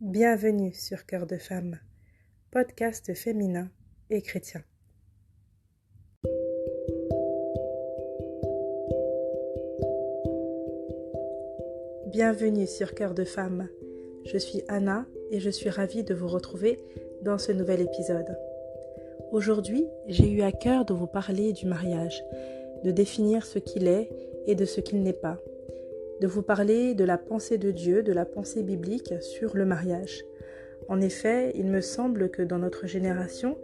Bienvenue sur Cœur de Femme, podcast féminin et chrétien. Bienvenue sur Cœur de Femme. Je suis Anna et je suis ravie de vous retrouver dans ce nouvel épisode. Aujourd'hui, j'ai eu à cœur de vous parler du mariage, de définir ce qu'il est et de ce qu'il n'est pas, de vous parler de la pensée de Dieu, de la pensée biblique sur le mariage. En effet, il me semble que dans notre génération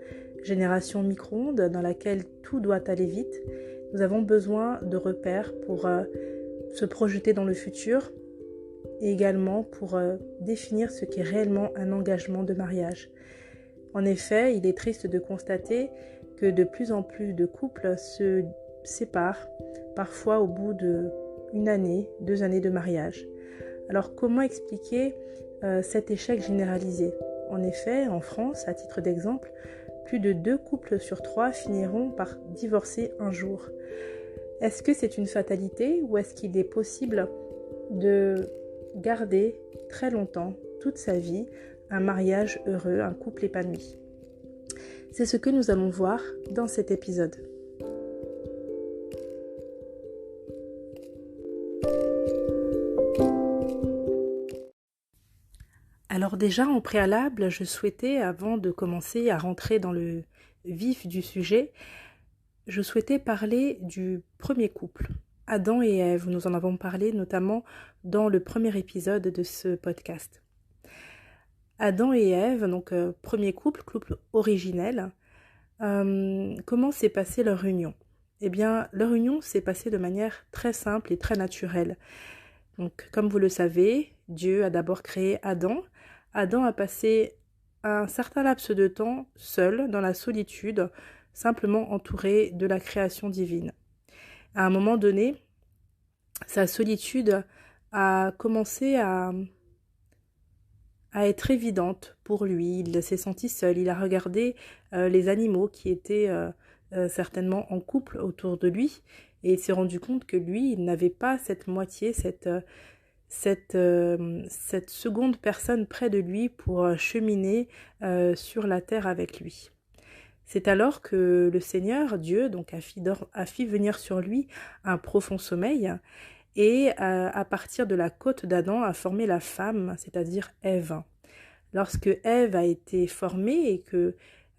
micro-ondes, dans laquelle tout doit aller vite, nous avons besoin de repères pour se projeter dans le futur et également pour définir ce qu'est réellement un engagement de mariage. En effet, il est triste de constater que de plus en plus de couples se séparent, parfois au bout d'1 année, 2 années de mariage. Alors comment expliquer cet échec généralisé? En effet, en France, à titre d'exemple, plus de 2 couples sur 3 finiront par divorcer un jour. Est-ce que c'est une fatalité ou est-ce qu'il est possible de garder très longtemps, toute sa vie, un mariage heureux, un couple épanoui? C'est ce que nous allons voir dans cet épisode. Alors déjà, en préalable, je souhaitais, avant de commencer à rentrer dans le vif du sujet, je souhaitais parler du premier couple, Adam et Ève. Nous en avons parlé notamment dans le premier épisode de ce podcast. Adam et Ève, donc premier couple originel. Comment s'est passée leur union? Eh bien, leur union s'est passée de manière très simple et très naturelle. Donc, comme vous le savez, Dieu a d'abord créé Adam. Adam a passé un certain laps de temps seul, dans la solitude, simplement entouré de la création divine. À un moment donné, sa solitude a commencé à être évidente pour lui. Il s'est senti seul. Il a regardé les animaux qui étaient certainement en couple autour de lui et il s'est rendu compte que lui, il n'avait pas cette moitié, cette seconde personne près de lui pour cheminer sur la terre avec lui. C'est alors que le Seigneur, Dieu, donc a fait venir sur lui un profond sommeil et à partir de la côte d'Adam a formé la femme, c'est-à-dire Ève. Lorsque Ève a été formée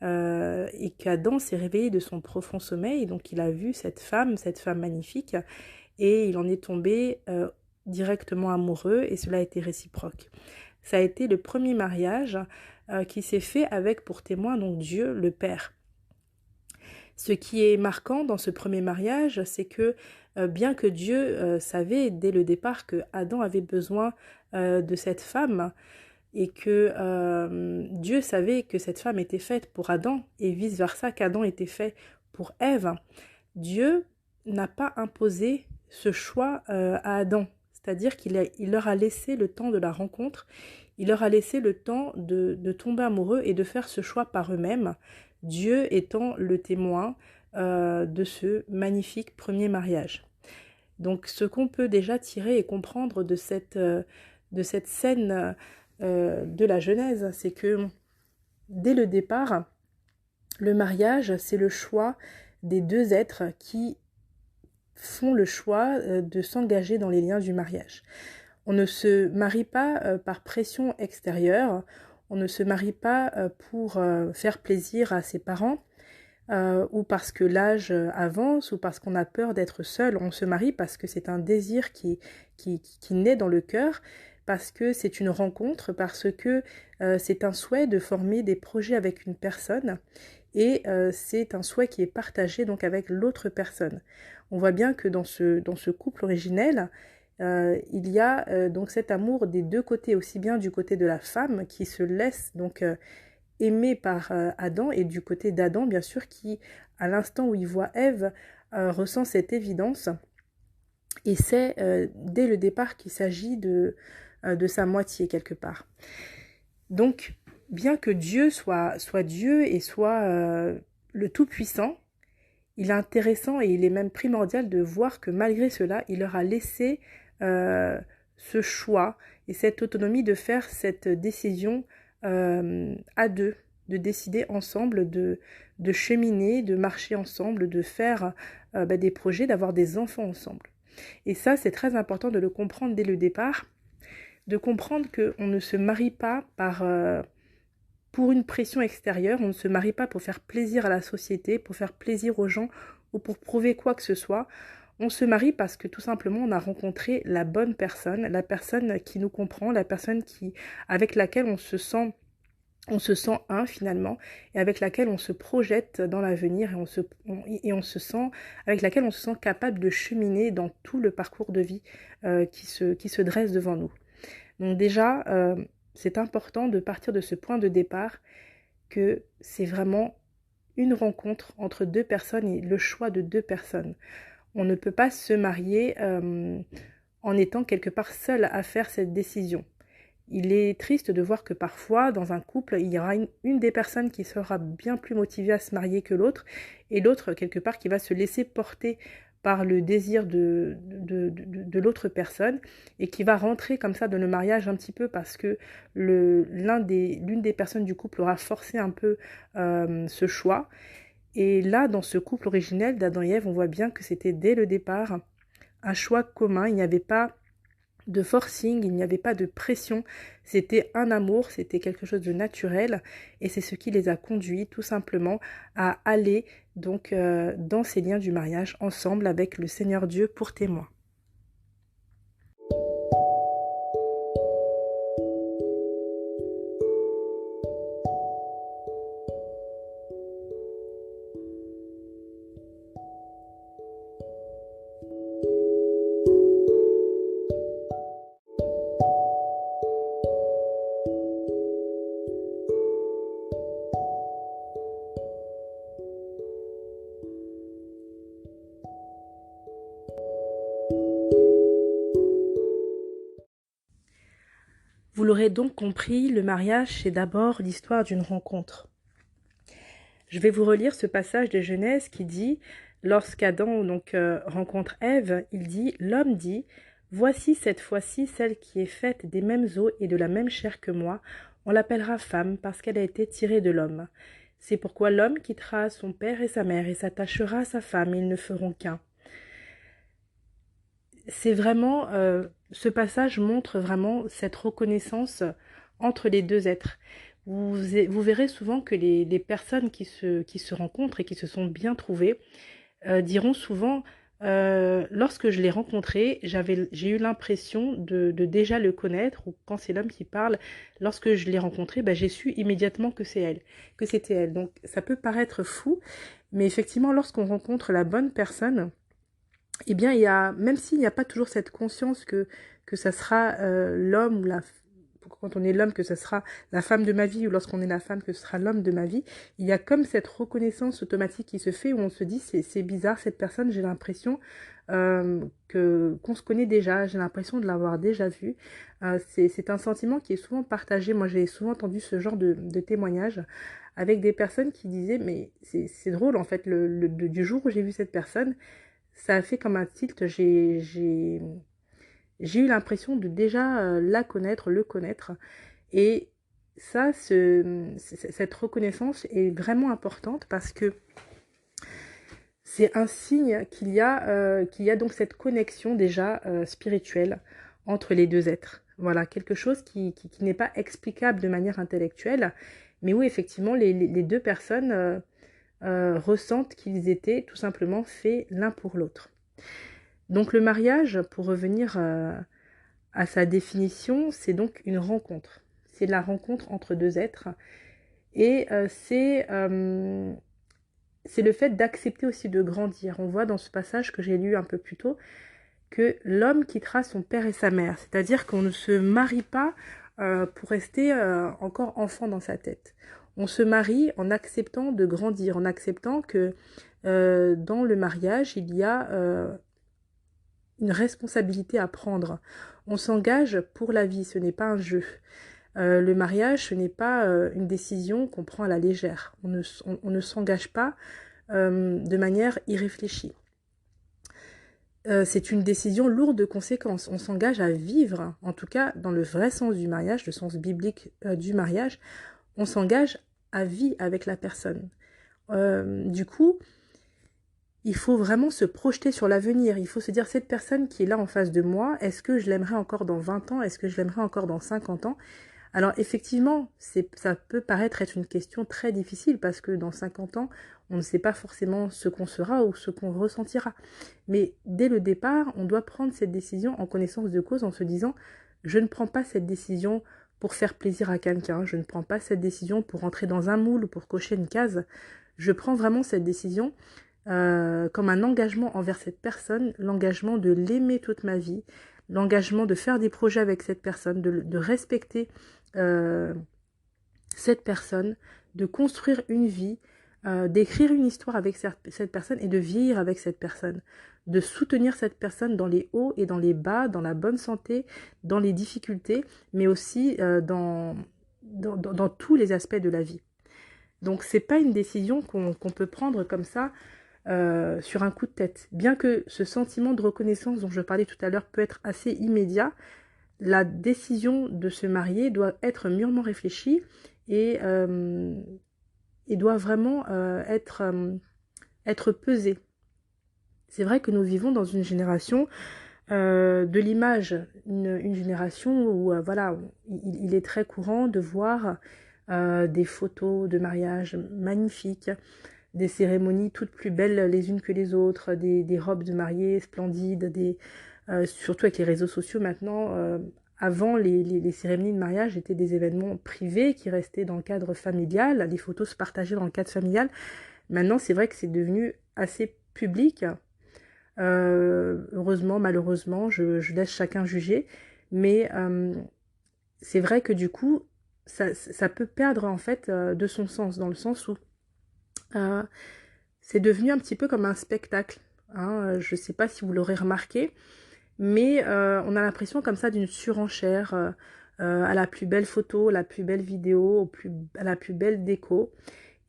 et qu'Adam s'est réveillé de son profond sommeil, donc il a vu cette femme magnifique, et il en est tombé directement amoureux, et cela a été réciproque. Ça a été le premier mariage qui s'est fait avec pour témoin donc Dieu le Père. Ce qui est marquant dans ce premier mariage, c'est que bien que Dieu savait dès le départ que Adam avait besoin de cette femme et que Dieu savait que cette femme était faite pour Adam et vice-versa qu'Adam était fait pour Ève, Dieu n'a pas imposé ce choix à Adam. C'est-à-dire qu'il leur a laissé le temps de la rencontre, il leur a laissé le temps de tomber amoureux et de faire ce choix par eux-mêmes, Dieu étant le témoin de ce magnifique premier mariage. Donc ce qu'on peut déjà tirer et comprendre de cette scène de la Genèse, c'est que dès le départ, le mariage, c'est le choix des 2 êtres qui font le choix de s'engager dans les liens du mariage. On ne se marie pas par pression extérieure, on ne se marie pas pour faire plaisir à ses parents ou parce que l'âge avance ou parce qu'on a peur d'être seul. On se marie parce que c'est un désir qui naît dans le cœur, parce que c'est une rencontre, parce que c'est un souhait de former des projets avec une personne et c'est un souhait qui est partagé donc avec l'autre personne. On voit bien que dans ce couple originel, il y a donc cet amour des 2 côtés, aussi bien du côté de la femme qui se laisse donc aimer par Adam et du côté d'Adam bien sûr qui, à l'instant où il voit Ève, ressent cette évidence et c'est dès le départ qu'il s'agit de sa moitié quelque part. Donc bien que Dieu soit Dieu et soit le Tout-Puissant, il est intéressant et il est même primordial de voir que malgré cela, il leur a laissé ce choix et cette autonomie de faire cette décision à deux, de décider ensemble, de cheminer, de marcher ensemble, de faire des projets, d'avoir des enfants ensemble. Et ça, c'est très important de le comprendre dès le départ, de comprendre qu'on ne se marie pas pour une pression extérieure, on ne se marie pas pour faire plaisir à la société, pour faire plaisir aux gens ou pour prouver quoi que ce soit. On se marie parce que tout simplement on a rencontré la bonne personne, la personne qui nous comprend, la personne avec laquelle on se sent un finalement, et avec laquelle on se projette dans l'avenir et on se sent, avec laquelle on se sent capable de cheminer dans tout le parcours de vie qui se dresse devant nous. Donc déjà, c'est important de partir de ce point de départ que c'est vraiment une rencontre entre deux personnes et le choix de deux personnes. On ne peut pas se marier en étant quelque part seul à faire cette décision. Il est triste de voir que parfois, dans un couple, il y aura une des personnes qui sera bien plus motivée à se marier que l'autre, et l'autre, quelque part, qui va se laisser porter par le désir de l'autre personne, et qui va rentrer comme ça dans le mariage un petit peu parce que l'une des personnes du couple aura forcé un peu ce choix. Et là, dans ce couple originel d'Adam et Ève, on voit bien que c'était dès le départ un choix commun. Il n'y avait pas de forcing, il n'y avait pas de pression. C'était un amour, c'était quelque chose de naturel. Et c'est ce qui les a conduits tout simplement à aller donc dans ces liens du mariage ensemble avec le Seigneur Dieu pour témoin. Vous l'aurez donc compris, le mariage, c'est d'abord l'histoire d'une rencontre. Je vais vous relire ce passage de Genèse qui dit, lorsqu'Adam rencontre Ève, il dit, l'homme dit, voici cette fois-ci celle qui est faite des mêmes os et de la même chair que moi, on l'appellera femme parce qu'elle a été tirée de l'homme. C'est pourquoi l'homme quittera son père et sa mère et s'attachera à sa femme, et ils ne feront qu'un. C'est vraiment, ce passage montre vraiment cette reconnaissance entre les deux êtres. Vous verrez souvent que les personnes qui se rencontrent et qui se sont bien trouvées diront souvent, lorsque je l'ai rencontré, j'ai eu l'impression de déjà le connaître, ou quand c'est l'homme qui parle, lorsque je l'ai rencontré, j'ai su immédiatement que c'était elle. Donc ça peut paraître fou, mais effectivement, lorsqu'on rencontre la bonne personne, eh bien, même s'il n'y a pas toujours cette conscience que ça sera l'homme ou quand on est l'homme, que ce sera la femme de ma vie, ou lorsqu'on est la femme, que ce sera l'homme de ma vie, il y a comme cette reconnaissance automatique qui se fait où on se dit, c'est bizarre, cette personne, j'ai l'impression qu'on se connaît déjà, j'ai l'impression de l'avoir déjà vue. C'est un sentiment qui est souvent partagé. Moi, j'ai souvent entendu ce genre de témoignages avec des personnes qui disaient, mais c'est drôle, en fait, du jour où j'ai vu cette personne, ça a fait comme un tilt, j'ai eu l'impression de déjà la connaître, le connaître. Et ça, cette reconnaissance est vraiment importante parce que c'est un signe qu'il y a donc cette connexion déjà spirituelle entre les deux êtres. Voilà, quelque chose qui n'est pas explicable de manière intellectuelle, mais où effectivement les deux personnes ressentent qu'ils étaient tout simplement faits l'un pour l'autre. Donc le mariage, pour revenir à sa définition, c'est donc une rencontre. C'est la rencontre entre deux êtres. Et c'est le fait d'accepter aussi de grandir. On voit dans ce passage que j'ai lu un peu plus tôt que l'homme quittera son père et sa mère. C'est-à-dire qu'on ne se marie pas pour rester encore enfant dans sa tête. On se marie en acceptant de grandir, en acceptant que dans le mariage, il y a une responsabilité à prendre. On s'engage pour la vie, ce n'est pas un jeu. Le mariage, ce n'est pas une décision qu'on prend à la légère. On ne s'engage pas de manière irréfléchie. c'est une décision lourde de conséquences. On s'engage à vivre, en tout cas dans le vrai sens du mariage, le sens biblique du mariage, on s'engage à vie avec la personne. Du coup, il faut vraiment se projeter sur l'avenir. Il faut se dire, cette personne qui est là en face de moi, est-ce que je l'aimerais encore dans 20 ans? Est-ce que je l'aimerais encore dans 50 ans? Alors effectivement, ça peut paraître être une question très difficile parce que dans 50 ans, on ne sait pas forcément ce qu'on sera ou ce qu'on ressentira. Mais dès le départ, on doit prendre cette décision en connaissance de cause en se disant, je ne prends pas cette décision pour faire plaisir à quelqu'un, je ne prends pas cette décision pour entrer dans un moule ou pour cocher une case. Je prends vraiment cette décision comme un engagement envers cette personne, l'engagement de l'aimer toute ma vie, l'engagement de faire des projets avec cette personne, de respecter cette personne, de construire une vie, d'écrire une histoire avec cette personne et de vieillir avec cette personne, de soutenir cette personne dans les hauts et dans les bas, dans la bonne santé, dans les difficultés, mais aussi dans tous les aspects de la vie. Donc c'est pas une décision qu'on peut prendre comme ça sur un coup de tête. Bien que ce sentiment de reconnaissance dont je parlais tout à l'heure peut être assez immédiat, la décision de se marier doit être mûrement réfléchie et doit vraiment être pesée. C'est vrai que nous vivons dans une génération de l'image, une génération où voilà, il est très courant de voir des photos de mariage magnifiques, des cérémonies toutes plus belles les unes que les autres, des robes de mariée splendides, surtout avec les réseaux sociaux maintenant. Avant, les cérémonies de mariage étaient des événements privés qui restaient dans le cadre familial, les photos se partageaient dans le cadre familial. Maintenant, c'est vrai que c'est devenu assez public. Heureusement, malheureusement, je laisse chacun juger. Mais c'est vrai que du coup, ça peut perdre en fait de son sens, dans le sens où c'est devenu un petit peu comme un spectacle. Hein. Je ne sais pas si vous l'aurez remarqué, mais on a l'impression comme ça d'une surenchère à la plus belle photo, la plus belle vidéo, à la plus belle déco.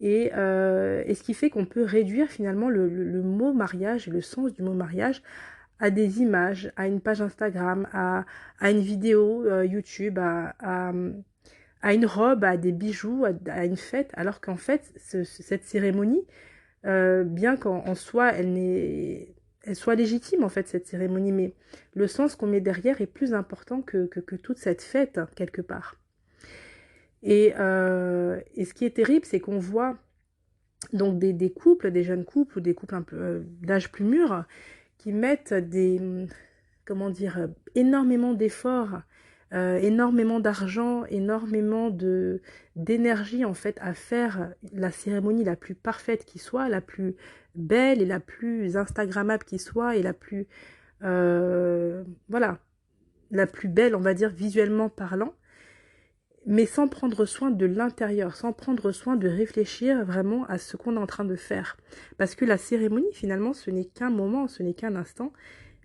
Et ce qui fait qu'on peut réduire finalement le mot mariage et le sens du mot mariage à des images, à une page Instagram, à une vidéo YouTube, à une robe, à des bijoux, à une fête, alors qu'en fait, cette cérémonie, bien qu'en soi, elle soit légitime, en fait, cette cérémonie, mais le sens qu'on met derrière est plus important que toute cette fête, quelque part. Et ce qui est terrible, c'est qu'on voit donc des couples, des jeunes couples ou des couples un peu d'âge plus mûr, qui mettent énormément d'efforts, énormément d'argent, énormément d'énergie en fait à faire la cérémonie la plus parfaite qui soit, la plus belle et la plus instagrammable qui soit et la plus la plus belle, on va dire, visuellement parlant, mais sans prendre soin de l'intérieur, sans prendre soin de réfléchir vraiment à ce qu'on est en train de faire. Parce que la cérémonie, finalement, ce n'est qu'un moment, ce n'est qu'un instant,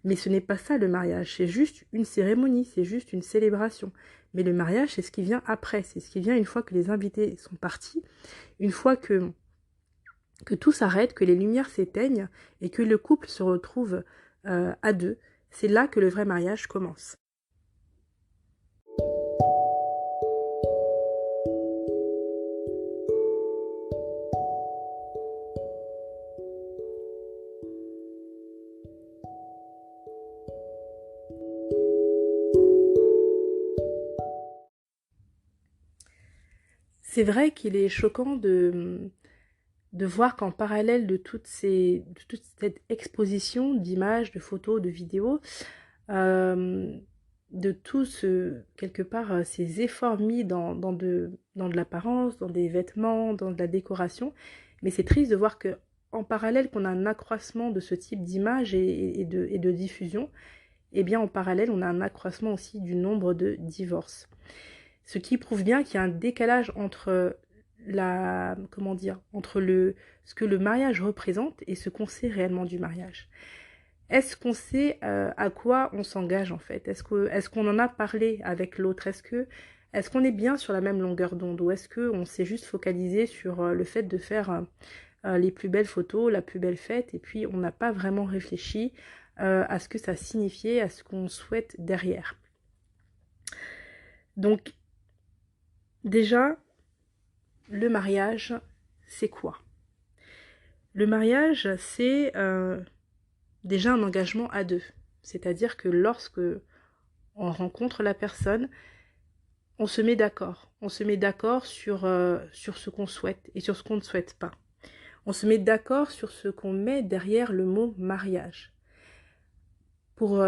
mais ce n'est pas ça le mariage, c'est juste une cérémonie, c'est juste une célébration. Mais le mariage, c'est ce qui vient après, c'est ce qui vient une fois que les invités sont partis, une fois que tout s'arrête, que les lumières s'éteignent et que le couple se retrouve à deux. C'est là que le vrai mariage commence. C'est vrai qu'il est choquant de voir qu'en parallèle de toute cette exposition d'images, de photos, de vidéos, de tous, quelque part, ces efforts mis dans de l'apparence, dans des vêtements, dans de la décoration, mais c'est triste de voir que en parallèle qu'on a un accroissement de ce type d'images et de diffusion, et bien en parallèle on a un accroissement aussi du nombre de divorces. Ce qui prouve bien qu'il y a un décalage entre ce que le mariage représente et ce qu'on sait réellement du mariage. Est-ce qu'on sait à quoi on s'engage en fait? Est-ce qu'on en a parlé avec l'autre? Est-ce qu'on est bien sur la même longueur d'onde? Ou est-ce qu'on s'est juste focalisé sur le fait de faire les plus belles photos, la plus belle fête, et puis on n'a pas vraiment réfléchi à ce que ça signifiait, à ce qu'on souhaite derrière. Donc, déjà, le mariage, c'est quoi? Le mariage, c'est déjà un engagement à deux. C'est-à-dire que lorsque on rencontre la personne, on se met d'accord. On se met d'accord sur ce qu'on souhaite et sur ce qu'on ne souhaite pas. On se met d'accord sur ce qu'on met derrière le mot mariage. Pour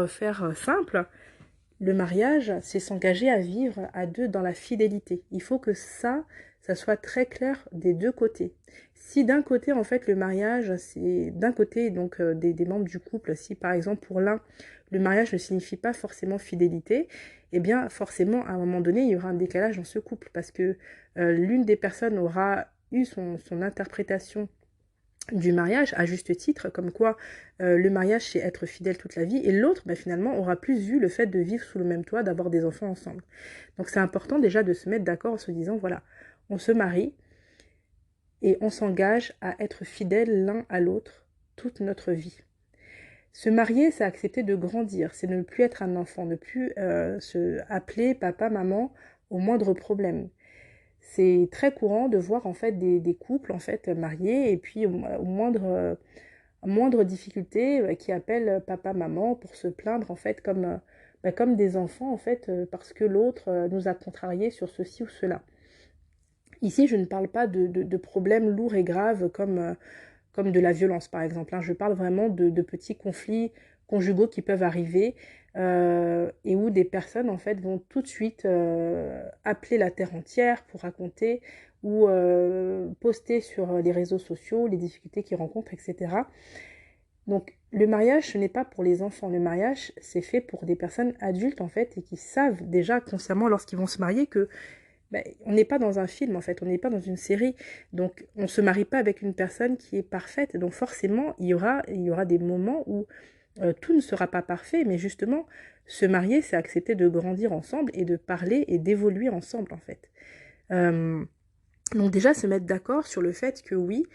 faire simple, le mariage, c'est s'engager à vivre à deux dans la fidélité. Il faut que ça soit très clair des deux côtés. Si d'un côté, en fait, le mariage, c'est d'un côté donc des membres du couple, si par exemple pour l'un, le mariage ne signifie pas forcément fidélité, eh bien forcément, à un moment donné, il y aura un décalage dans ce couple parce que l'une des personnes aura eu son interprétation du mariage à juste titre, comme quoi le mariage c'est être fidèle toute la vie, et l'autre finalement aura plus vu le fait de vivre sous le même toit, d'avoir des enfants ensemble. Donc c'est important déjà de se mettre d'accord en se disant voilà, on se marie et on s'engage à être fidèles l'un à l'autre toute notre vie. Se marier, c'est accepter de grandir, c'est ne plus être un enfant, ne plus se appeler papa, maman au moindre problème. C'est très courant de voir en fait des couples en fait mariés et puis au moindre difficulté qui appellent papa maman pour se plaindre en fait comme des enfants en fait parce que l'autre nous a contrariés sur ceci ou cela. Ici je ne parle pas de problèmes lourds et graves comme de la violence par exemple, hein. Je parle vraiment de petits conflits conjugaux qui peuvent arriver et où des personnes en fait vont tout de suite appeler la terre entière pour raconter ou poster sur les réseaux sociaux les difficultés qu'ils rencontrent, etc. Donc le mariage, ce n'est pas pour les enfants. Le mariage, c'est fait pour des personnes adultes en fait et qui savent déjà consciemment lorsqu'ils vont se marier que on n'est pas dans un film en fait, on n'est pas dans une série, donc on ne se marie pas avec une personne qui est parfaite, donc forcément il y aura des moments où tout ne sera pas parfait, mais justement se marier c'est accepter de grandir ensemble et de parler et d'évoluer ensemble en fait. Donc déjà se mettre d'accord sur le fait que oui,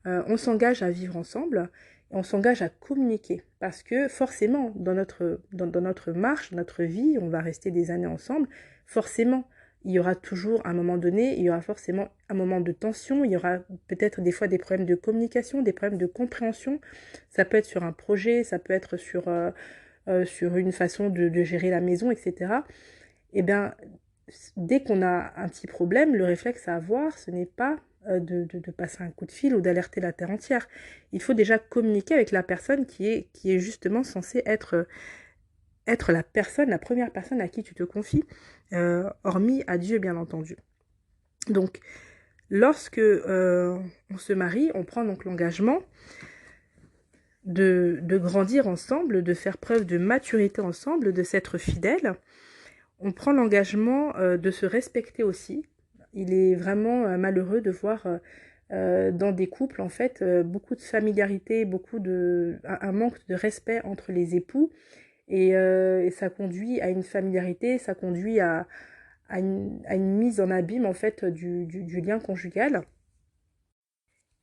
on s'engage à vivre ensemble, on s'engage à communiquer, parce que forcément dans notre marche, dans notre vie, on va rester des années ensemble, forcément il y aura toujours un moment donné, il y aura forcément un moment de tension, il y aura peut-être des fois des problèmes de communication, des problèmes de compréhension, ça peut être sur un projet, ça peut être sur une façon de gérer la maison, etc. Eh bien, dès qu'on a un petit problème, le réflexe à avoir, ce n'est pas de passer un coup de fil ou d'alerter la terre entière. Il faut déjà communiquer avec la personne qui est justement censée être la première personne à qui tu te confies, hormis à Dieu bien entendu. Donc, lorsque on se marie, on prend donc l'engagement de grandir ensemble, de faire preuve de maturité ensemble, de s'être fidèle. On prend l'engagement de se respecter aussi. Il est vraiment malheureux de voir dans des couples en fait beaucoup de familiarité, un manque de respect entre les époux. Et ça conduit à une familiarité, ça conduit à une mise en abîme en fait du lien conjugal.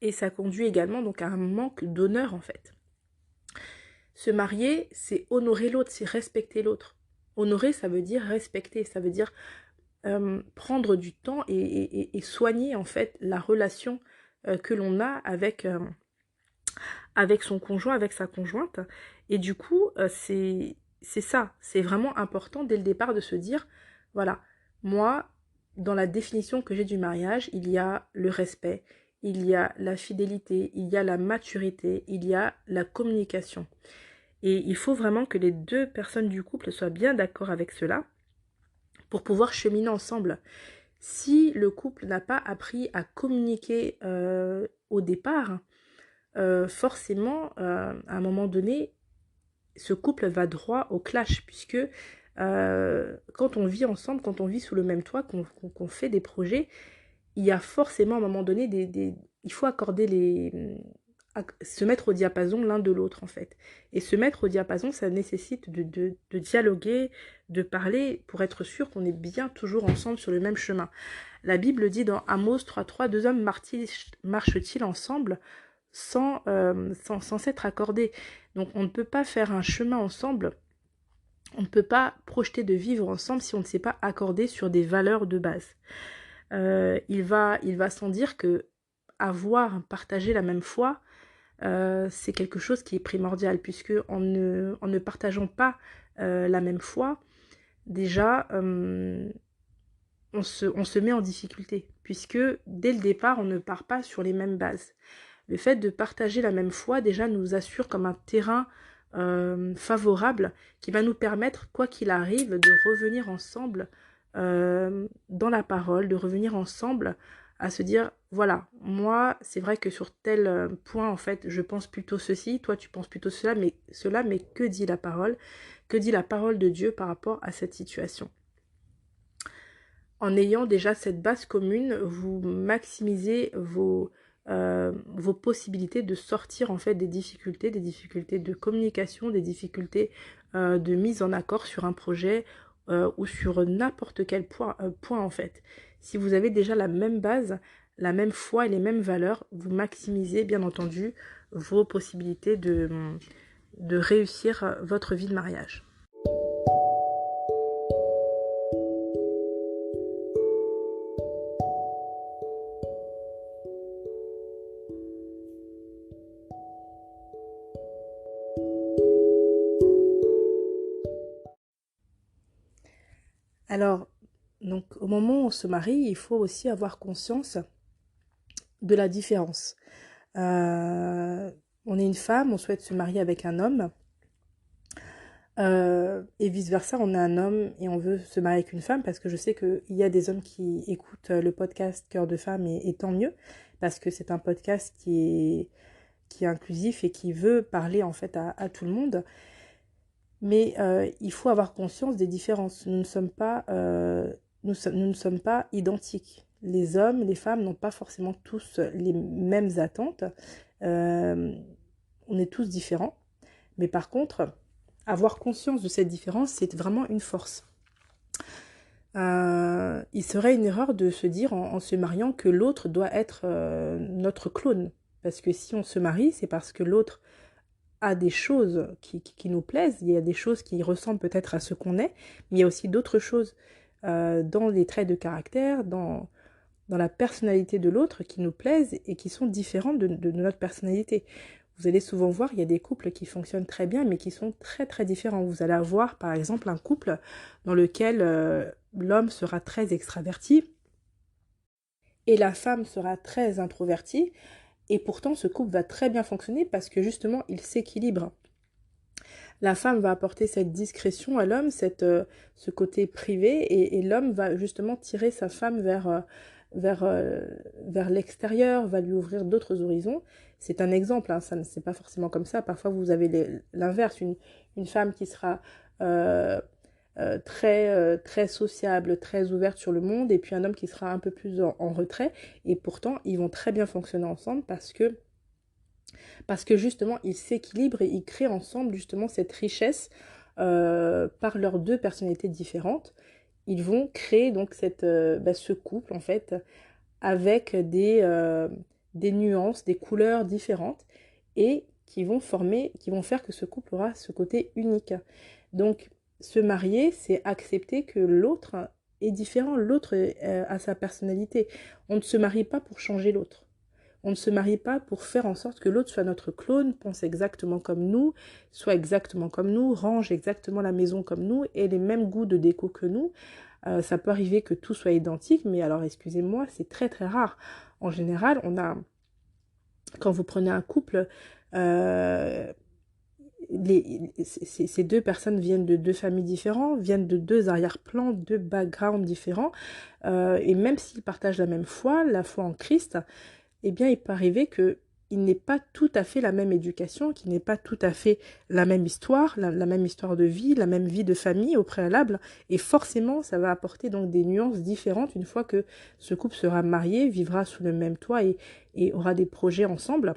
Et ça conduit également donc à un manque d'honneur en fait. Se marier, c'est honorer l'autre, c'est respecter l'autre. Honorer, ça veut dire respecter, ça veut dire prendre du temps et soigner en fait la relation que l'on a avec son conjoint, avec sa conjointe. Et du coup, c'est ça, c'est vraiment important dès le départ de se dire, voilà, moi, dans la définition que j'ai du mariage, il y a le respect, il y a la fidélité, il y a la maturité, il y a la communication. Et il faut vraiment que les deux personnes du couple soient bien d'accord avec cela pour pouvoir cheminer ensemble. Si le couple n'a pas appris à communiquer au départ, forcément, à un moment donné, ce couple va droit au clash, puisque quand on vit ensemble, quand on vit sous le même toit, qu'on fait des projets, il y a forcément à un moment donné il faut accorder se mettre au diapason l'un de l'autre en fait. Et se mettre au diapason, ça nécessite de dialoguer, de parler pour être sûr qu'on est bien toujours ensemble sur le même chemin. La Bible dit dans Amos 3.3, 2 hommes marchent-ils ensemble sans s'être accordé. Donc on ne peut pas faire un chemin ensemble, on ne peut pas projeter de vivre ensemble si on ne s'est pas accordé sur des valeurs de base. Il va sans dire que partager la même foi, c'est quelque chose qui est primordial, puisque en ne partageant pas la même foi, déjà, on se met en difficulté, puisque dès le départ, on ne part pas sur les mêmes bases. Le fait de partager la même foi, déjà, nous assure comme un terrain favorable qui va nous permettre, quoi qu'il arrive, de revenir ensemble dans la parole, de revenir ensemble à se dire, voilà, moi, c'est vrai que sur tel point, en fait, je pense plutôt ceci, toi, tu penses plutôt mais que dit la parole? Que dit la parole de Dieu par rapport à cette situation? En ayant déjà cette base commune, vous maximisez vos possibilités de sortir en fait des difficultés de communication, des difficultés de mise en accord sur un projet ou sur n'importe quel point en fait. Si vous avez déjà la même base, la même foi et les mêmes valeurs, vous maximisez bien entendu vos possibilités de réussir votre vie de mariage. Alors, donc, au moment où on se marie, il faut aussi avoir conscience de la différence. On est une femme, on souhaite se marier avec un homme, et vice-versa, on est un homme et on veut se marier avec une femme, parce que je sais qu'il y a des hommes qui écoutent le podcast Cœur de femme, et tant mieux, parce que c'est un podcast qui est inclusif et qui veut parler en fait à tout le monde. Mais il faut avoir conscience des différences. Nous ne sommes pas identiques. Les hommes, les femmes n'ont pas forcément tous les mêmes attentes. On est tous différents. Mais par contre, avoir conscience de cette différence, c'est vraiment une force. Il serait une erreur de se dire en se mariant que l'autre doit être notre clone. Parce que si on se marie, c'est parce que l'autre a des choses qui nous plaisent, il y a des choses qui ressemblent peut-être à ce qu'on est, mais il y a aussi d'autres choses dans les traits de caractère, dans la personnalité de l'autre qui nous plaisent et qui sont différentes de notre personnalité. Vous allez souvent voir, il y a des couples qui fonctionnent très bien, mais qui sont très très différents. Vous allez avoir par exemple un couple dans lequel l'homme sera très extraverti et la femme sera très introvertie. Et pourtant, ce couple va très bien fonctionner parce que justement, il s'équilibre. La femme va apporter cette discrétion à l'homme, ce côté privé, et l'homme va justement tirer sa femme vers l'extérieur, va lui ouvrir d'autres horizons. C'est un exemple, hein, ça ne c'est pas forcément comme ça. Parfois, vous avez l'inverse, une femme qui sera très sociable, très ouverte sur le monde, et puis un homme qui sera un peu plus en retrait, et pourtant ils vont très bien fonctionner ensemble parce que justement ils s'équilibrent et ils créent ensemble justement cette richesse par leurs deux personnalités différentes. Ils vont créer donc ce couple en fait avec des nuances, des couleurs différentes et qui vont faire que ce couple aura ce côté unique. Donc se marier, c'est accepter que l'autre est différent, l'autre a sa personnalité. On ne se marie pas pour changer l'autre. On ne se marie pas pour faire en sorte que l'autre soit notre clone, pense exactement comme nous, soit exactement comme nous, range exactement la maison comme nous, ait les mêmes goûts de déco que nous. Ça peut arriver que tout soit identique, mais alors excusez-moi, c'est très très rare. En général, quand vous prenez un couple, ces deux personnes viennent de deux familles différentes, viennent de deux arrière-plans, deux backgrounds différents, et même s'ils partagent la même foi, la foi en Christ, eh bien il peut arriver qu'il n'ait pas tout à fait la même éducation, qu'il n'ait pas tout à fait la même histoire, la même histoire de vie, la même vie de famille au préalable, et forcément ça va apporter donc des nuances différentes une fois que ce couple sera marié, vivra sous le même toit et aura des projets ensemble.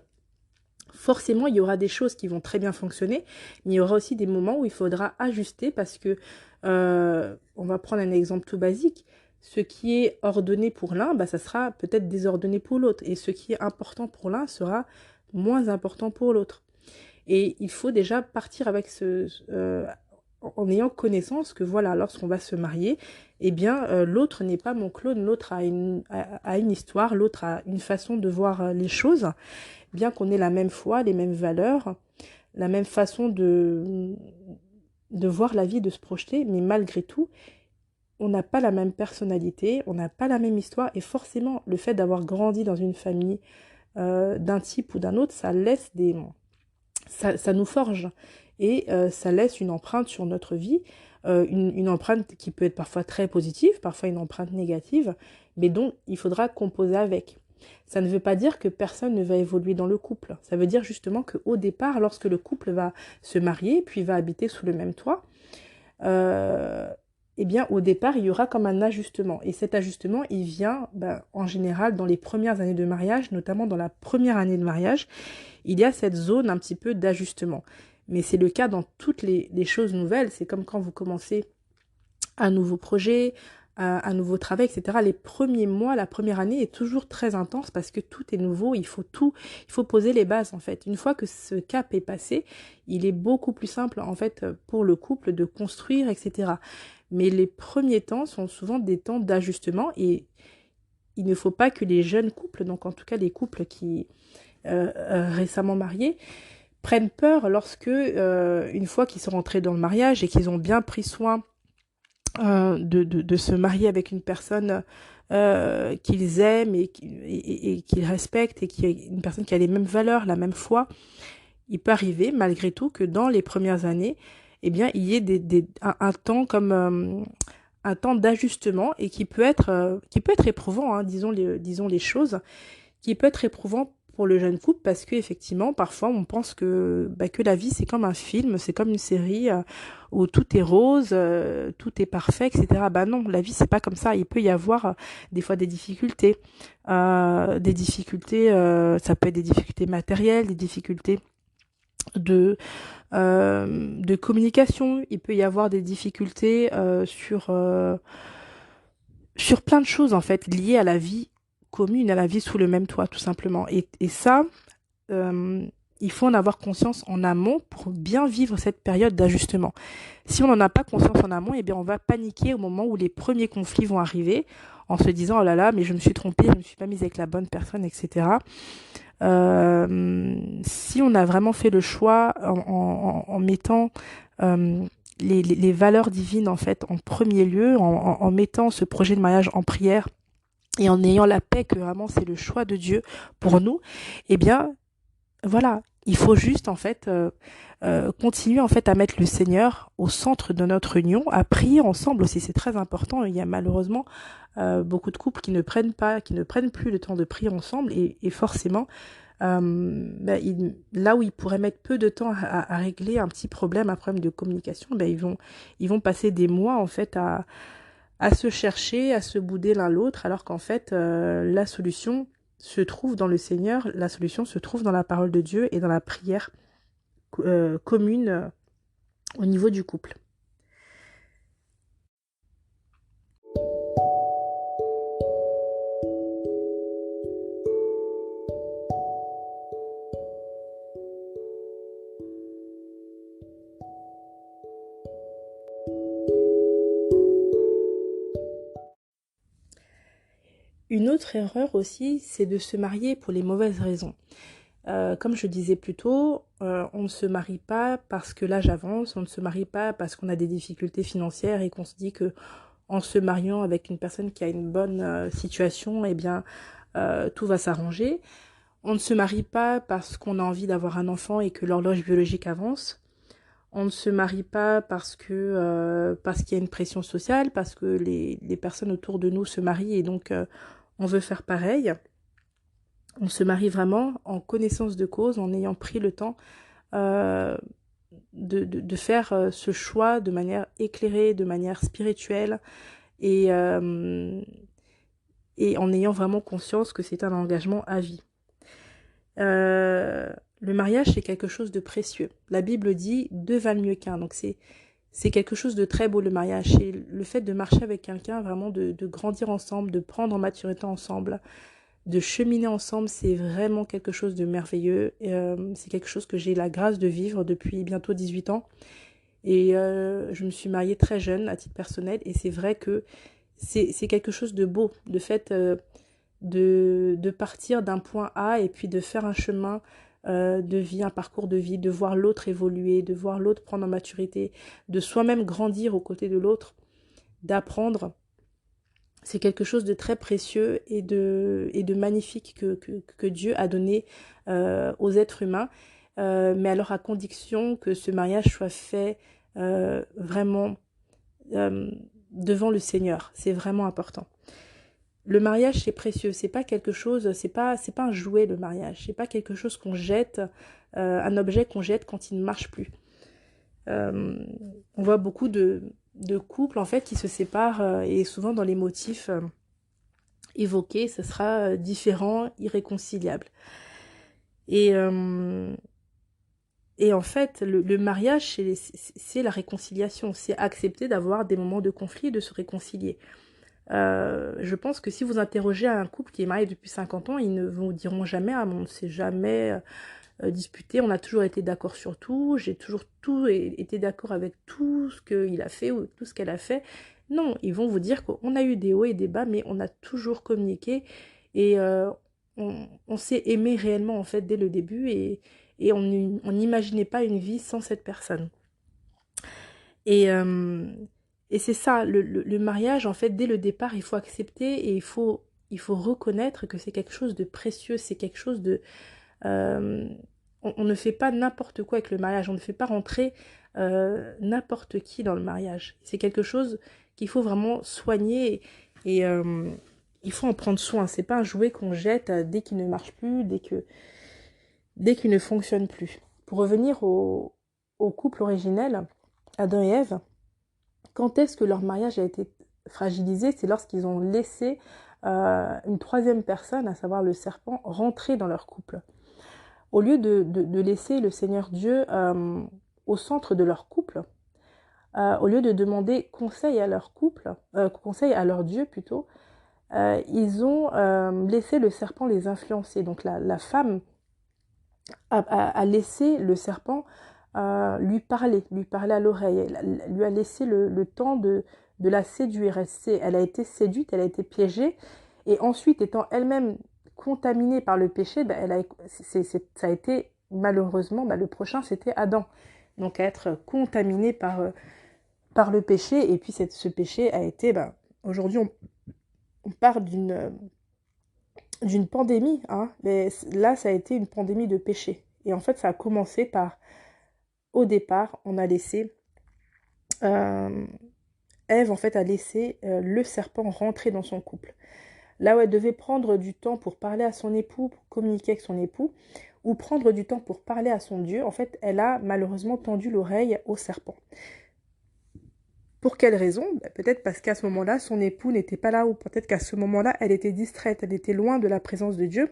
Forcément, il y aura des choses qui vont très bien fonctionner, mais il y aura aussi des moments où il faudra ajuster parce que, on va prendre un exemple tout basique, ce qui est ordonné pour l'un, ça sera peut-être désordonné pour l'autre, et ce qui est important pour l'un sera moins important pour l'autre. Et il faut déjà partir avec en ayant connaissance que voilà, lorsqu'on va se marier, eh bien, l'autre n'est pas mon clone, l'autre a une histoire, l'autre a une façon de voir les choses, bien qu'on ait la même foi, les mêmes valeurs, la même façon de voir la vie, de se projeter, mais malgré tout, on n'a pas la même personnalité, on n'a pas la même histoire, et forcément, le fait d'avoir grandi dans une famille d'un type ou d'un autre, ça laisse ça nous forge, et ça laisse une empreinte sur notre vie, une empreinte qui peut être parfois très positive, parfois une empreinte négative, mais donc il faudra composer avec. Ça ne veut pas dire que personne ne va évoluer dans le couple. Ça veut dire justement qu'au départ, lorsque le couple va se marier, puis va habiter sous le même toit, eh bien, au départ, il y aura comme un ajustement. Et cet ajustement, il vient, en général, dans les premières années de mariage, notamment dans la première année de mariage, il y a cette zone un petit peu d'ajustement. Mais c'est le cas dans toutes les choses nouvelles. C'est comme quand vous commencez un nouveau projet, un nouveau travail, etc. Les premiers mois, la première année est toujours très intense parce que tout est nouveau, il faut poser les bases en fait. Une fois que ce cap est passé, il est beaucoup plus simple en fait pour le couple de construire, etc. Mais les premiers temps sont souvent des temps d'ajustement et il ne faut pas que les jeunes couples, donc en tout cas les couples qui récemment mariés, prennent peur lorsque, une fois qu'ils sont rentrés dans le mariage et qu'ils ont bien pris soin de se marier avec une personne qu'ils aiment et qu'ils respectent et qui est une personne qui a les mêmes valeurs, la même foi, il peut arriver malgré tout que dans les premières années, eh bien, il y ait un temps comme un temps d'ajustement et qui peut être éprouvant, hein, disons les choses, qui peut être éprouvant pour le jeune couple parce qu'effectivement, parfois, on pense que la vie, c'est comme un film, c'est comme une série où tout est rose, tout est parfait, etc. Non, la vie, c'est pas comme ça. Il peut y avoir des fois des difficultés. Ça peut être des difficultés matérielles, des difficultés de communication. Il peut y avoir des difficultés sur plein de choses, en fait, liées à la vie commune, à la vie sous le même toit, tout simplement. Et ça, il faut en avoir conscience en amont pour bien vivre cette période d'ajustement. Si on n'en a pas conscience en amont, eh bien, on va paniquer au moment où les premiers conflits vont arriver, en se disant, oh là là, mais je me suis trompée, je ne me suis pas mise avec la bonne personne, etc. Si on a vraiment fait le choix en mettant les valeurs divines, en fait, en premier lieu, en mettant ce projet de mariage en prière, et en ayant la paix que vraiment c'est le choix de Dieu pour nous, eh bien, voilà, il faut juste en fait continuer en fait à mettre le Seigneur au centre de notre union, à prier ensemble aussi, c'est très important. Il y a malheureusement beaucoup de couples qui ne prennent plus le temps de prier ensemble et forcément, là où ils pourraient mettre peu de temps à régler un petit problème, un problème de communication, ils vont passer des mois en fait à se chercher, à se bouder l'un l'autre, alors qu'en fait, la solution se trouve dans le Seigneur, la solution se trouve dans la parole de Dieu et dans la prière commune au niveau du couple. Une autre erreur aussi, c'est de se marier pour les mauvaises raisons. Comme je disais plus tôt, on ne se marie pas parce que l'âge avance, on ne se marie pas parce qu'on a des difficultés financières et qu'on se dit que en se mariant avec une personne qui a une bonne situation, eh bien, tout va s'arranger. On ne se marie pas parce qu'on a envie d'avoir un enfant et que l'horloge biologique avance. On ne se marie pas parce qu'il y a une pression sociale, parce que les personnes autour de nous se marient et donc on veut faire pareil. On se marie vraiment en connaissance de cause, en ayant pris le temps de faire ce choix de manière éclairée, de manière spirituelle et en ayant vraiment conscience que c'est un engagement à vie. Le mariage, c'est quelque chose de précieux. La Bible dit « deux valent mieux qu'un ». Donc c'est quelque chose de très beau, le mariage. C'est le fait de marcher avec quelqu'un, vraiment de grandir ensemble, de prendre en maturité ensemble, de cheminer ensemble, c'est vraiment quelque chose de merveilleux. C'est quelque chose que j'ai la grâce de vivre depuis bientôt 18 ans. Et je me suis mariée très jeune à titre personnel. Et c'est vrai que c'est quelque chose de beau, de fait de partir d'un point A et puis de faire un chemin de vie, un parcours de vie, de voir l'autre évoluer, de voir l'autre prendre en maturité, de soi-même grandir aux côtés de l'autre, d'apprendre. C'est quelque chose de très précieux et de magnifique que Dieu a donné aux êtres humains, mais alors à condition que ce mariage soit fait vraiment euh, devant le Seigneur. C'est vraiment important. Le mariage, c'est précieux, c'est pas quelque chose, c'est pas un jouet le mariage, c'est pas quelque chose qu'on jette, un objet qu'on jette quand il ne marche plus. On voit beaucoup de couples en fait qui se séparent et souvent dans les motifs évoqués, ce sera différent, irréconciliable. Et, euh, et en fait, le mariage, c'est la réconciliation, c'est accepter d'avoir des moments de conflit et de se réconcilier. Je pense que si vous interrogez un couple qui est marié depuis 50 ans, ils ne vous diront jamais, ah, on ne s'est jamais disputé, on a toujours été d'accord sur tout, j'ai toujours été d'accord avec tout ce qu'il a fait ou tout ce qu'elle a fait. Non, ils vont vous dire qu'on a eu des hauts et des bas, mais on a toujours communiqué et on s'est aimé réellement en fait dès le début et on n'imaginait pas une vie sans cette personne. Et, euh, et c'est ça, le mariage, en fait, dès le départ, il faut accepter et il faut reconnaître que c'est quelque chose de précieux, c'est quelque chose de... euh, on ne fait pas n'importe quoi avec le mariage, on ne fait pas rentrer n'importe qui dans le mariage. C'est quelque chose qu'il faut vraiment soigner et il faut en prendre soin. C'est pas un jouet qu'on jette dès qu'il ne marche plus, dès qu'il ne fonctionne plus. Pour revenir au couple originel, Adam et Ève, quand est-ce que leur mariage a été fragilisé? C'est lorsqu'ils ont laissé une troisième personne, à savoir le serpent, rentrer dans leur couple. Au lieu de laisser le Seigneur Dieu au centre de leur couple, au lieu de demander conseil à leur couple, conseil à leur Dieu plutôt, ils ont laissé le serpent les influencer. Donc la femme a laissé le serpent lui parler à l'oreille. Elle lui a laissé le temps de la séduire. Elle a été séduite, elle a été piégée. Et ensuite, étant elle-même contaminée par le péché, ben, ça a été malheureusement, ben, le prochain, c'était Adam. Donc à être contaminé par le péché. Et puis ce péché a été, ben, aujourd'hui, on part d'une pandémie, hein, mais là, ça a été une pandémie de péché. Et en fait, ça a commencé par, au départ, on a laissé, Ève, en fait, a laissé le serpent rentrer dans son couple. Là où elle devait prendre du temps pour parler à son époux, pour communiquer avec son époux, ou prendre du temps pour parler à son Dieu, en fait, elle a malheureusement tendu l'oreille au serpent. Pour quelle raison? Peut-être parce qu'à ce moment-là, son époux n'était pas là, ou peut-être qu'à ce moment-là, elle était distraite, elle était loin de la présence de Dieu.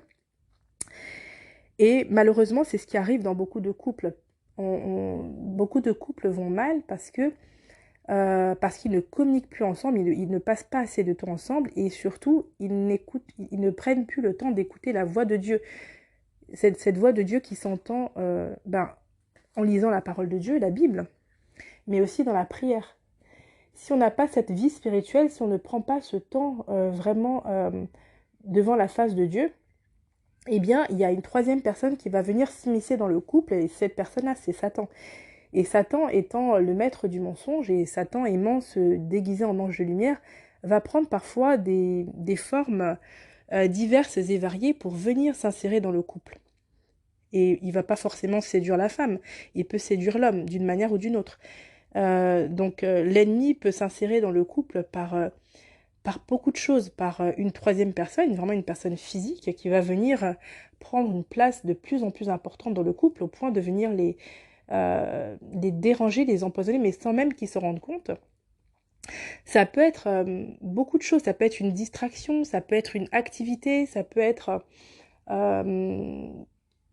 Et malheureusement, c'est ce qui arrive dans beaucoup de couples. Beaucoup de couples vont mal parce qu'ils ne communiquent plus ensemble, ils ne passent pas assez de temps ensemble et surtout, ils ne prennent plus le temps d'écouter la voix de Dieu. Cette voix de Dieu qui s'entend en lisant la parole de Dieu, la Bible, mais aussi dans la prière. Si on n'a pas cette vie spirituelle, si on ne prend pas ce temps vraiment devant la face de Dieu, eh bien, il y a une troisième personne qui va venir s'immiscer dans le couple, et cette personne-là, c'est Satan. Et Satan étant le maître du mensonge, et Satan aimant se déguiser en ange de lumière, va prendre parfois des formes diverses et variées pour venir s'insérer dans le couple. Et il ne va pas forcément séduire la femme, il peut séduire l'homme d'une manière ou d'une autre. Donc l'ennemi peut s'insérer dans le couple par beaucoup de choses, par une troisième personne, vraiment une personne physique qui va venir prendre une place de plus en plus importante dans le couple au point de venir les déranger, les empoisonner, mais sans même qu'ils se rendent compte. Ça peut être beaucoup de choses, ça peut être une distraction, ça peut être une activité, ça peut être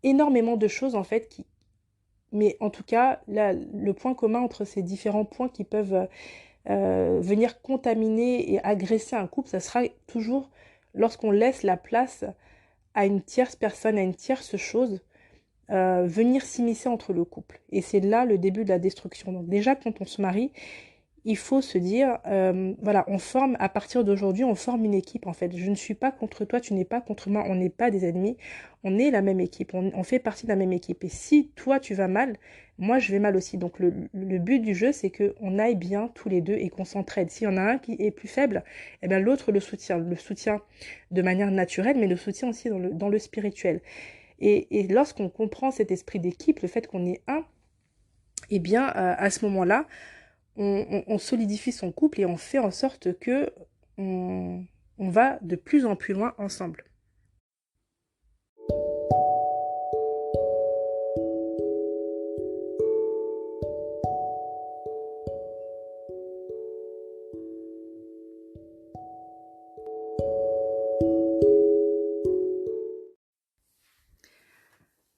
énormément de choses en fait mais en tout cas, là, le point commun entre ces différents points qui peuvent venir contaminer et agresser un couple, ça sera toujours lorsqu'on laisse la place à une tierce personne, à une tierce chose, venir s'immiscer entre le couple. Et c'est là le début de la destruction. Donc déjà, quand on se marie, il faut se dire, voilà, on forme, à partir d'aujourd'hui, on forme une équipe en fait. Je ne suis pas contre toi, tu n'es pas contre moi, on n'est pas des ennemis, on est la même équipe, on fait partie de la même équipe. Et si toi tu vas mal, moi je vais mal aussi. Donc le but du jeu, c'est qu'on aille bien tous les deux et qu'on s'entraide. S'il y en a un qui est plus faible, eh bien l'autre le soutient de manière naturelle, mais le soutient aussi dans le spirituel. Et lorsqu'on comprend cet esprit d'équipe, le fait qu'on est un, eh bien à ce moment-là, on solidifie son couple et on fait en sorte que on va de plus en plus loin ensemble.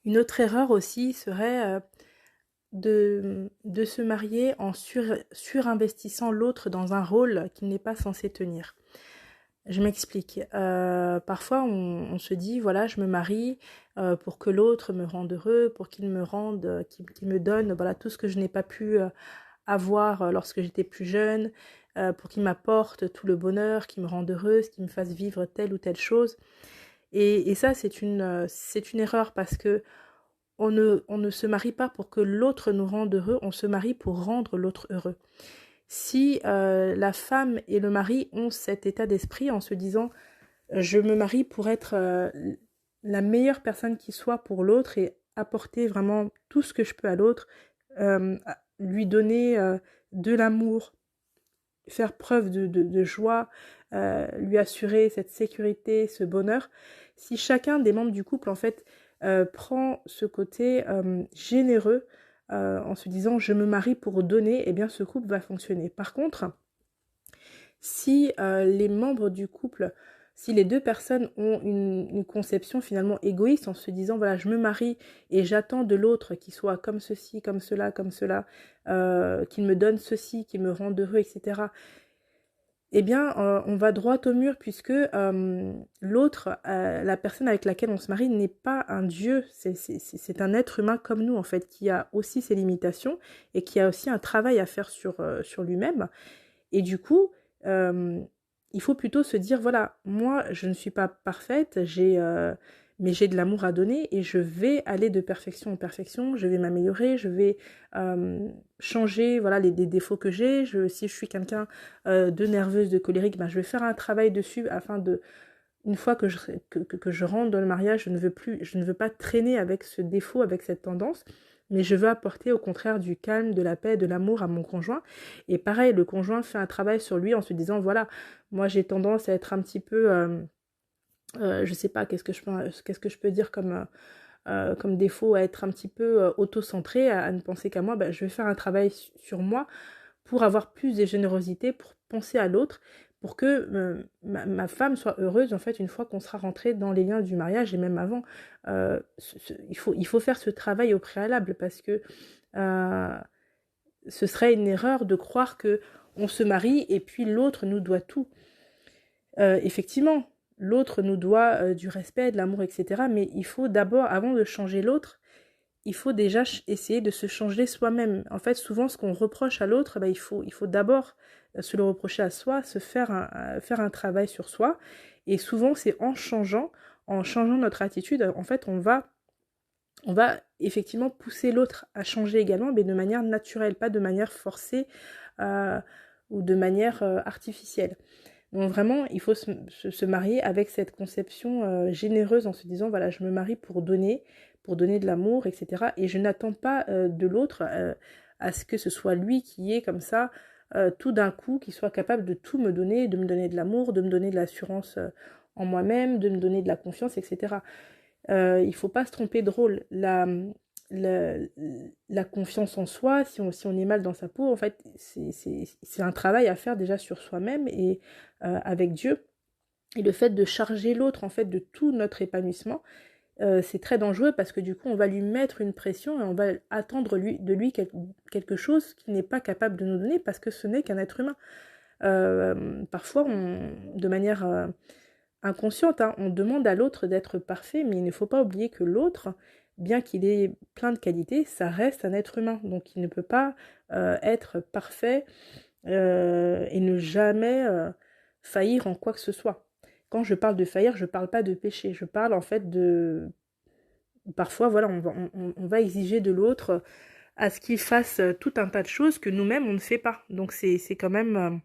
Une autre erreur aussi serait de se marier en surinvestissant l'autre dans un rôle qu'il n'est pas censé tenir. Je m'explique. Parfois, on se dit, voilà, je me marie pour que l'autre me rende heureux, pour qu'il me rende, qu'il me donne, voilà, tout ce que je n'ai pas pu avoir lorsque j'étais plus jeune, pour qu'il m'apporte tout le bonheur, qu'il me rende heureuse, qu'il me fasse vivre telle ou telle chose. Et ça, c'est une erreur parce que on ne se marie pas pour que l'autre nous rende heureux, on se marie pour rendre l'autre heureux. Si la femme et le mari ont cet état d'esprit en se disant je me marie pour être la meilleure personne qui soit pour l'autre et apporter vraiment tout ce que je peux à l'autre, lui donner de l'amour, faire preuve de joie, lui assurer cette sécurité, ce bonheur. Si chacun des membres du couple en fait prend ce côté généreux en se disant je me marie pour donner, eh bien ce couple va fonctionner. Par contre, si les membres du couple, si les deux personnes ont une conception finalement égoïste en se disant voilà je me marie et j'attends de l'autre qu'il soit comme ceci, comme cela, qu'il me donne ceci, qu'il me rende heureux, etc. Eh bien, on va droit au mur puisque l'autre, la personne avec laquelle on se marie n'est pas un dieu, c'est un être humain comme nous en fait, qui a aussi ses limitations et qui a aussi un travail à faire sur lui-même. Et du coup, il faut plutôt se dire, voilà, moi, je ne suis pas parfaite, mais j'ai de l'amour à donner et je vais aller de perfection en perfection, je vais m'améliorer, je vais changer voilà, les défauts que j'ai. Si je suis quelqu'un de nerveuse, de colérique, ben, je vais faire un travail dessus afin de, une fois que je rentre dans le mariage, je ne veux pas traîner avec ce défaut, avec cette tendance, mais je veux apporter au contraire du calme, de la paix, de l'amour à mon conjoint. Et pareil, le conjoint fait un travail sur lui en se disant, voilà, moi j'ai tendance à être un petit peu, je sais pas, qu'est-ce que je peux dire comme défaut, à être un petit peu auto-centré, à ne penser qu'à moi, ben, je vais faire un travail sur moi pour avoir plus de générosité, pour penser à l'autre, pour que ma femme soit heureuse, en fait, une fois qu'on sera rentré dans les liens du mariage, et même avant. Il faut faire ce travail au préalable, parce que ce serait une erreur de croire que on se marie et puis l'autre nous doit tout. Effectivement, l'autre nous doit du respect, de l'amour, etc. Mais il faut d'abord, avant de changer l'autre, il faut déjà essayer de se changer soi-même. En fait, souvent, ce qu'on reproche à l'autre, il faut d'abord se le reprocher à soi, faire un travail sur soi. Et souvent, c'est en changeant notre attitude, en fait, on va effectivement pousser l'autre à changer également, mais de manière naturelle, pas de manière forcée ou de manière artificielle. Donc vraiment, il faut se marier avec cette conception généreuse en se disant, voilà, je me marie pour donner de l'amour, etc. Et je n'attends pas de l'autre à ce que ce soit lui qui est comme ça, tout d'un coup, qui soit capable de tout me donner, de me donner de l'amour, de me donner de l'assurance en moi-même, de me donner de la confiance, etc. Il ne faut pas se tromper de rôle. La, la confiance en soi, si on est mal dans sa peau, en fait, c'est un travail à faire déjà sur soi-même et avec Dieu. Et le fait de charger l'autre, en fait, de tout notre épanouissement, c'est très dangereux parce que du coup, on va lui mettre une pression et on va attendre de lui quelque chose qu'il n'est pas capable de nous donner parce que ce n'est qu'un être humain. Parfois, de manière inconsciente, hein. On demande à l'autre d'être parfait, mais il ne faut pas oublier que l'autre, bien qu'il ait plein de qualités, ça reste un être humain. Donc il ne peut pas être parfait et ne jamais faillir en quoi que ce soit. Quand je parle de faillir, je ne parle pas de péché. Je parle en fait de... Parfois, voilà, on va exiger de l'autre à ce qu'il fasse tout un tas de choses que nous-mêmes, on ne fait pas. Donc c'est quand même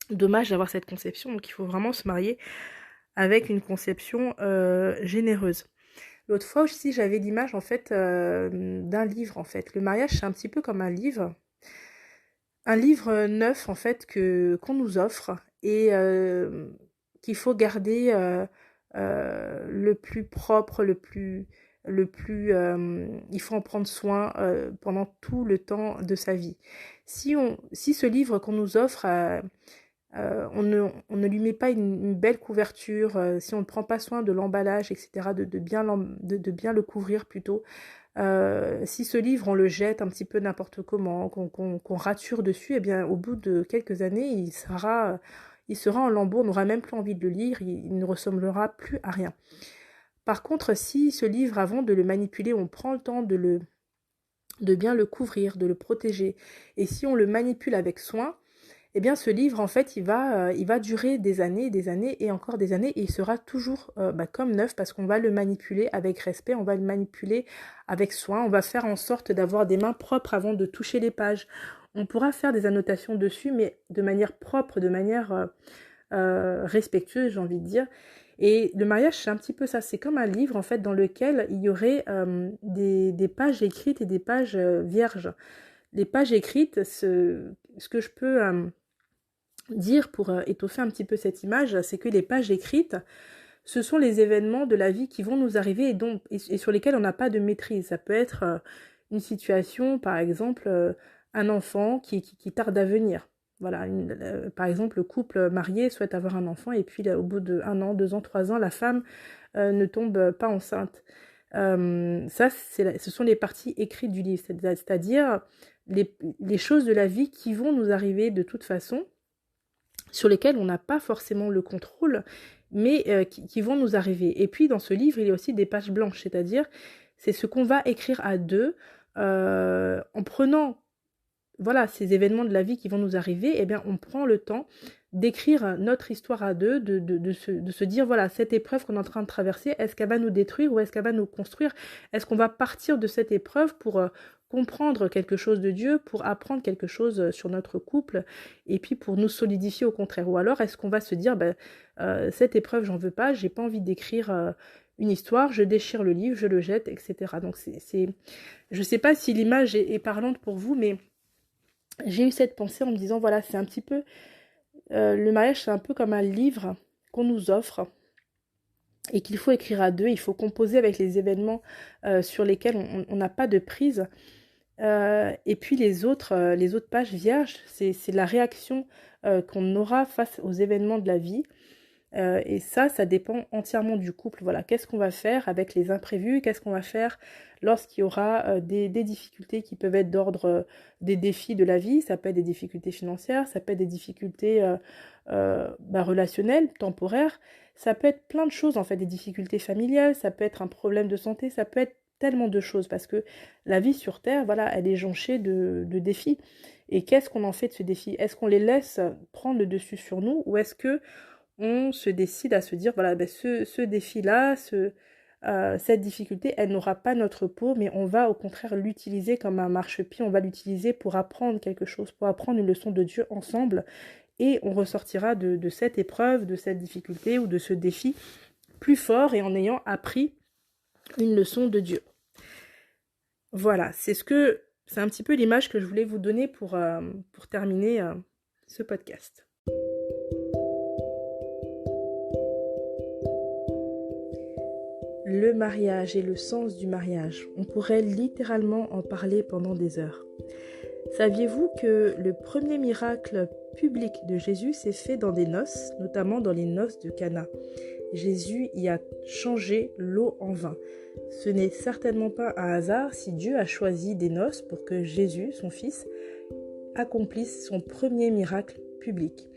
dommage d'avoir cette conception. Donc il faut vraiment se marier avec une conception généreuse. L'autre fois aussi, j'avais l'image en fait d'un livre en fait. Le mariage, c'est un petit peu comme un livre neuf en fait qu'on nous offre et qu'il faut garder le plus propre, il faut en prendre soin pendant tout le temps de sa vie. Si ce livre qu'on nous offre on ne lui met pas une belle couverture, si on ne prend pas soin de l'emballage, etc., de bien le couvrir plutôt, si ce livre on le jette un petit peu n'importe comment, qu'on rature dessus, eh bien au bout de quelques années, il sera en lambeaux, on n'aura même plus envie de le lire, il ne ressemblera plus à rien. Par contre, si ce livre, avant de le manipuler, on prend le temps de bien le couvrir, de le protéger, et si on le manipule avec soin, eh bien ce livre en fait il va durer des années et encore des années et il sera toujours comme neuf parce qu'on va le manipuler avec respect, on va le manipuler avec soin, on va faire en sorte d'avoir des mains propres avant de toucher les pages. On pourra faire des annotations dessus mais de manière propre, de manière respectueuse, j'ai envie de dire. Et le mariage, c'est un petit peu ça, c'est comme un livre en fait dans lequel il y aurait des pages écrites et des pages vierges. Les pages écrites, ce que je peux dire pour étoffer un petit peu cette image, c'est que les pages écrites, ce sont les événements de la vie qui vont nous arriver et sur lesquels on n'a pas de maîtrise. Ça peut être une situation, par exemple, un enfant qui tarde à venir. Voilà, par exemple, le couple marié souhaite avoir un enfant et puis au bout de 1 an, 2 ans, 3 ans, la femme ne tombe pas enceinte. Ça, ce sont les parties écrites du livre, c'est-à-dire les choses de la vie qui vont nous arriver de toute façon, sur lesquelles on n'a pas forcément le contrôle, mais qui vont nous arriver. Et puis dans ce livre, il y a aussi des pages blanches, c'est-à-dire c'est ce qu'on va écrire à deux en prenant voilà, ces événements de la vie qui vont nous arriver, eh bien, on prend le temps d'écrire notre histoire à deux, de se dire, voilà, cette épreuve qu'on est en train de traverser, est-ce qu'elle va nous détruire ou est-ce qu'elle va nous construire? Est-ce qu'on va partir de cette épreuve pour comprendre quelque chose de Dieu, pour apprendre quelque chose sur notre couple, et puis pour nous solidifier au contraire? Ou alors, est-ce qu'on va se dire, cette épreuve, j'en veux pas, j'ai pas envie d'écrire une histoire, je déchire le livre, je le jette, etc. Donc, je sais pas si l'image est parlante pour vous, mais j'ai eu cette pensée en me disant, voilà, c'est un petit peu, le mariage, c'est un peu comme un livre qu'on nous offre et qu'il faut écrire à deux, il faut composer avec les événements sur lesquels on n'a pas de prise. Et puis les autres pages vierges, c'est la réaction qu'on aura face aux événements de la vie. Et ça dépend entièrement du couple. Voilà, qu'est-ce qu'on va faire avec les imprévus? Qu'est-ce qu'on va faire lorsqu'il y aura des difficultés qui peuvent être d'ordre des défis de la vie? Ça peut être des difficultés financières, ça peut être des difficultés relationnelles, temporaires. Ça peut être plein de choses en fait, des difficultés familiales, ça peut être un problème de santé, ça peut être tellement de choses parce que la vie sur Terre, voilà, elle est jonchée de défis. Et qu'est-ce qu'on en fait de ce défi? Est-ce qu'on les laisse prendre le dessus sur nous ou est-ce que on se décide à se dire, voilà, ce défi-là, cette difficulté, elle n'aura pas notre peau, mais on va au contraire l'utiliser comme un marchepied, on va l'utiliser pour apprendre quelque chose, pour apprendre une leçon de Dieu ensemble, et on ressortira de cette épreuve, de cette difficulté ou de ce défi plus fort et en ayant appris une leçon de Dieu. Voilà, c'est un petit peu l'image que je voulais vous donner pour terminer ce podcast. Le mariage et le sens du mariage, on pourrait littéralement en parler pendant des heures. Saviez-vous que le premier miracle public de Jésus s'est fait dans des noces, notamment dans les noces de Cana? Jésus y a changé l'eau en vin. Ce n'est certainement pas un hasard si Dieu a choisi des noces pour que Jésus, son fils, accomplisse son premier miracle public.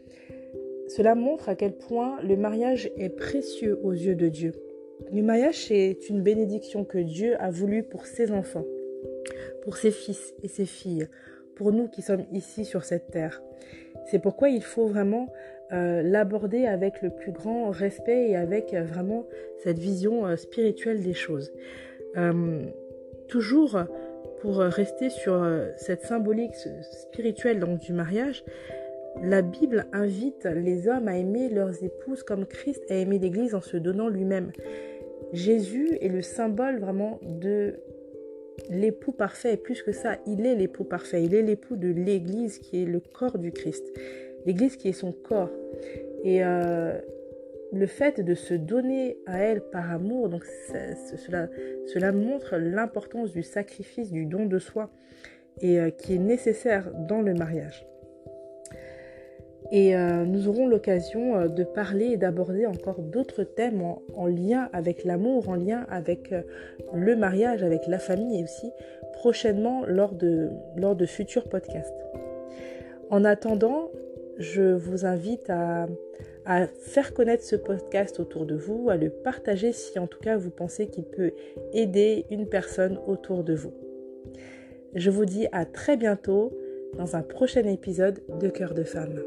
cela montre à quel point le mariage est précieux aux yeux de Dieu. Le mariage, c'est une bénédiction que Dieu a voulu pour ses enfants, pour ses fils et ses filles, pour nous qui sommes ici sur cette terre. C'est pourquoi il faut vraiment l'aborder avec le plus grand respect et avec vraiment cette vision spirituelle des choses. Toujours pour rester sur cette symbolique spirituelle donc, du mariage, la Bible invite les hommes à aimer leurs épouses comme Christ a aimé l'Église en se donnant lui-même. Jésus est le symbole vraiment de l'époux parfait, et plus que ça, il est l'époux parfait, il est l'époux de l'Église qui est le corps du Christ, l'Église qui est son corps. Et le fait de se donner à elle par amour, donc cela montre l'importance du sacrifice, du don de soi, et qui est nécessaire dans le mariage. Et nous aurons l'occasion de parler et d'aborder encore d'autres thèmes en lien avec l'amour, en lien avec le mariage, avec la famille et aussi prochainement lors de futurs podcasts. En attendant, je vous invite à faire connaître ce podcast autour de vous, à le partager si en tout cas vous pensez qu'il peut aider une personne autour de vous. Je vous dis à très bientôt dans un prochain épisode de Cœur de Femme.